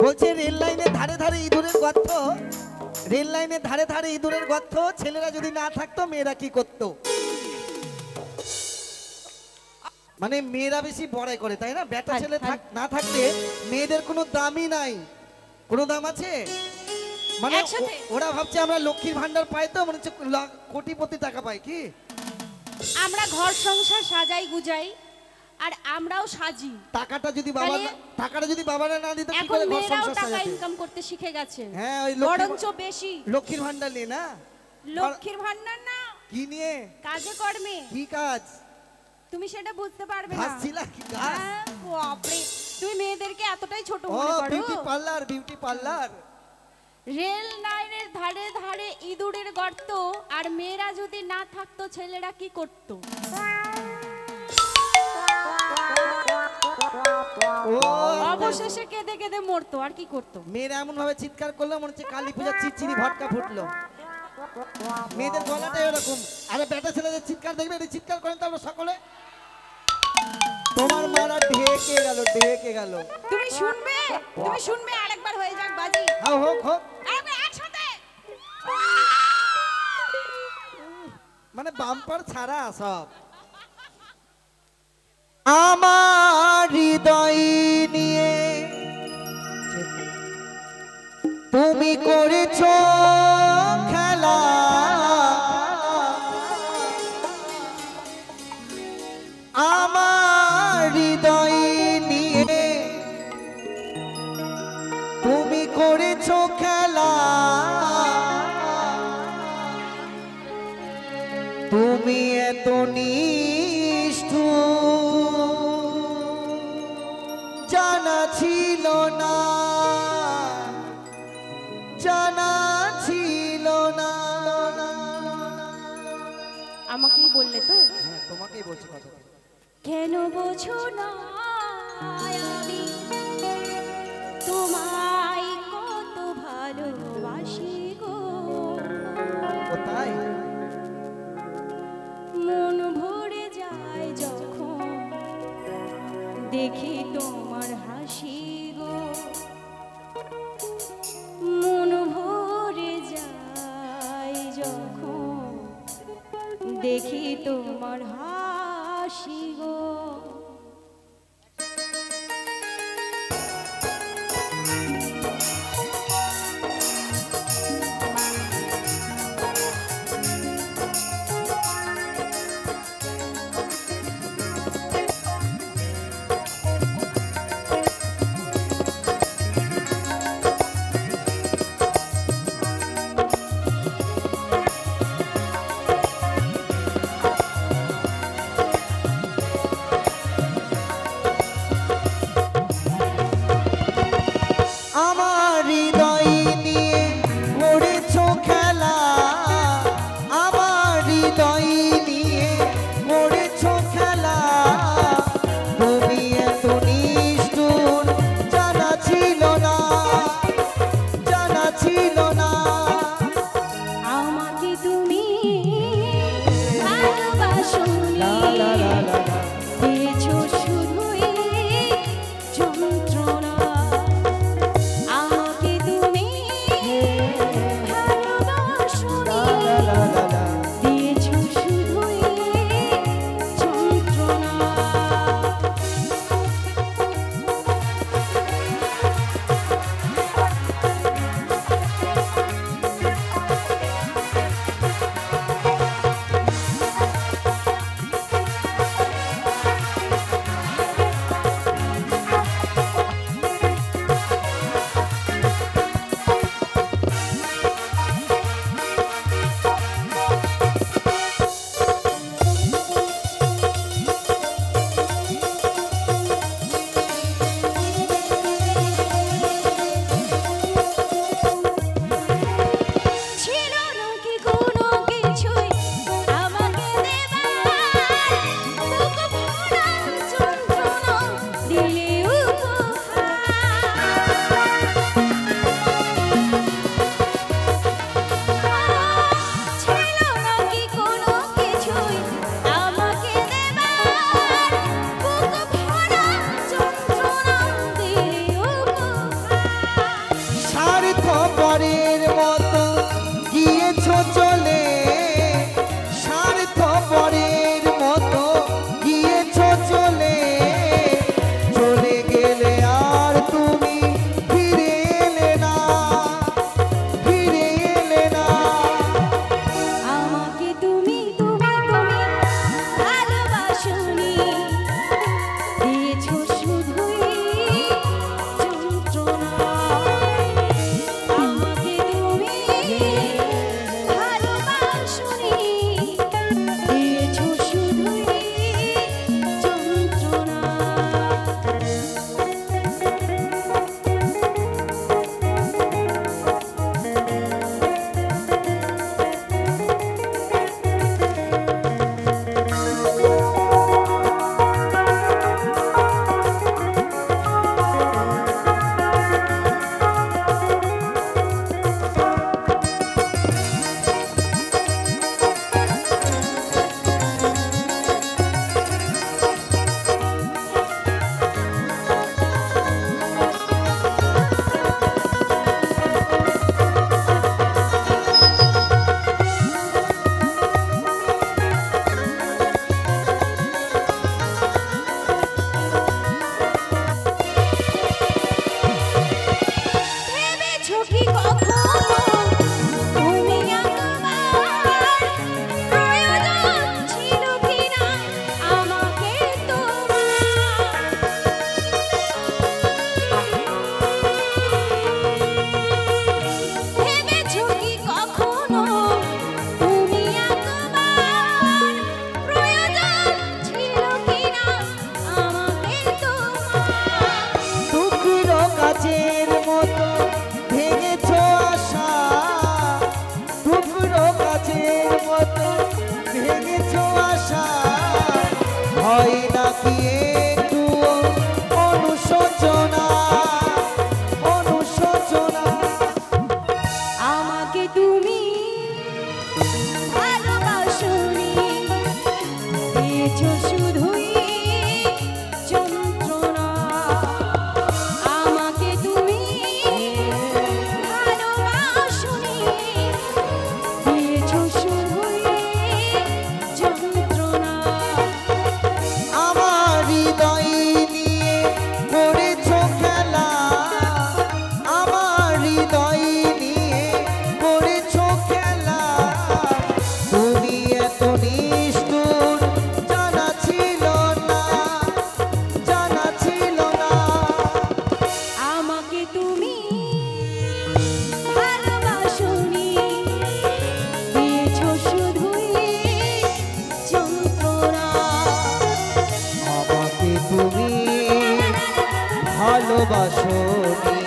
বলছে রেল লাইনের ধারে ধারে ইঁদুরের গর্ত, রেল লাইনের ধারে ধারে ইঁদুরের গর্ত, ছেলেরা যদি না থাকতো মেয়েরা কি করতো? মানে মেয়েরা বেশি বড়াই করে, তাই না? বেটা ছেলে না থাকলে মেয়েদের কোনো দামই নাই। কোনো দাম আছে? মানে ওরা ভাবছে আমরা লক্ষ্মীর ভান্ডার পাই, তো মনে হচ্ছে কোটিপতি টাকা পাই। কি আমরা ঘর সংসার সাজাই গুজাই, আর আমরাও সাজি। টাকাটা যদি বাবারা না দিত কি করে ঘর সংসার সাজাতে? টাকা ইনকাম করতে শিখে গেছে। হ্যাঁ, ওই বরঞ্চ বেশি লক্ষ্মীর ভান্ডার নিয়ে না। লক্ষ্মীর ভান্ডার না, কি নিয়ে? কাজে কর্মে। কি কাজ? তুমি সেটা বুঝতে পারবে না। হাসছিলা কি কাজ? বাপরে, তুমি মেয়েদেরকে এতটাই ছোট মনে করো? Beauty parlour, beauty parlour. Rail লাইনের ধারে ধারে ইঁদুরের গর্ত, আর মেয়েরা যদি না থাকতো ছেলেরা কি করতো? অবশেষে কেঁদে কেঁদে মরতো, আর কি করতো? মেয়েরা এমন ভাবে চিৎকার করলো মনে হচ্ছে কালী পূজার চিচিরি ভটকা ফুটলো। মেয়েদের গলাটাই এরকম। আরে বেটা ছেলেদের চিৎকার দেখবে, চিৎকার করেন তো আমরা সকলে। তোমার মারা ঢেকে গেল, ঢেকে গেল। তুমি শুনবে, তুমি শুনবে, আরেকবার হয়ে যাক বাজি। হ্যাঁ, হোক হোক, আরেকবার একসাথে। মানে বাম্পার ছাড়া সব। আমার হৃদয় নিয়ে তুমি করেছো খেলা, আমার হৃদয় নিয়ে তুমি করেছো খেলা, তুমি এত নিষ্ঠুর জানা ছিল না, জানা ছিল না। আমাকেই বললে তো? হ্যাঁ, তোমাকেই বলছি কথা। কেন বোঝো না আমি তোমায় কত ভালোবাসি গো, তাই মন ভরে যায় যখন দেখি তোমার হাসি গো, মন ভরে যায় যখন দেখি তোমার হাসি গো। স্বার্থপরের মতো গিয়েছো চলে, স্বার্থপরের মতো গিয়েছো চলে, চলে গেলে আর তুমি ফিরে এলে না, ফিরে এলে না। আমাকে তুমি তুমি তুমি ভালোবাসোনি, দিয়েছো শুধুই যন্ত্রণা। আমাকে তুমি ভালোবাসোনি, দিয়েছো শুধুই যন্ত্রণা। ভেবেছো কি কখনো তুমি একবার প্রয়োজন ছিল কিনা আমাকে তোমার? ভেবেছো কি কখনো তুমি একবার প্রয়োজন ছিল কিনা আমাকে তোমার? টুকরো কাচের মতো ভেঙেছো আশা, টুকরো কাচের মতো ভেঙেছো আশা, হয় নাকি একটুও অনুশোচনা, অনুশোচনা। আমাকে তুমি ভালোবাসোনি, দিয়েছো শুধুই যন্ত্রণা। আমাকে তুমি ভালোবাসোনি, দিয়েছো শুধুই যন্ত্রণা। আমার হৃদয় নিয়ে করেছো খেলা, আমার হৃদয় নিয়ে করেছো খেলা, তুমি এত নিষ্ঠুর জানা ছিল না, জানা ছিল না। আমাকে তুমি ভালোবাসোনি, দিয়েছো শুধুই যন্ত্রণা। আমাকে তুমি ভালোবাসোনি,